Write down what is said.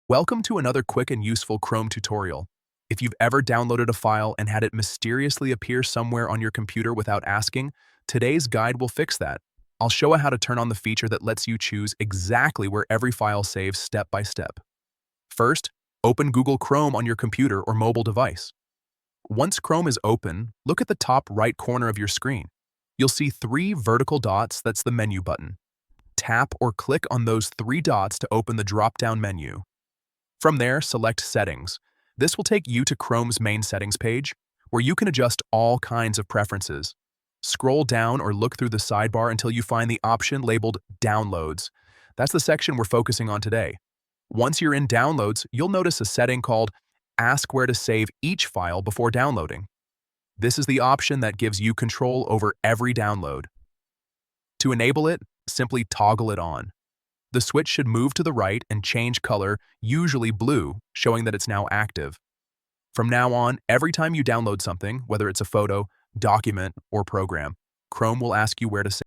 Welcome to another quick and useful Chrome tutorial. If you've ever downloaded a file and had it mysteriously appear somewhere on your computer without asking, today's guide will fix that. I'll show you how to turn on the feature that lets you choose exactly where every file saves step by step. First, open Google Chrome on your computer or mobile device. Once Chrome is open, look at the top right corner of your screen. You'll see three vertical dots. That's the menu button. Tap or click on those three dots to open the drop-down menu. From there, select Settings. This will take you to Chrome's main settings page, where you can adjust all kinds of preferences. Scroll down or look through the sidebar until you find the option labeled Downloads. That's the section we're focusing on today. Once you're in Downloads, you'll notice a setting called Ask where to save each file before downloading. This is the option that gives you control over every download. To enable it, simply toggle it on. The switch should move to the right and change color, usually blue, showing that it's now active. From now on, every time you download something, whether it's a photo, document, or program, Chrome will ask you where to save.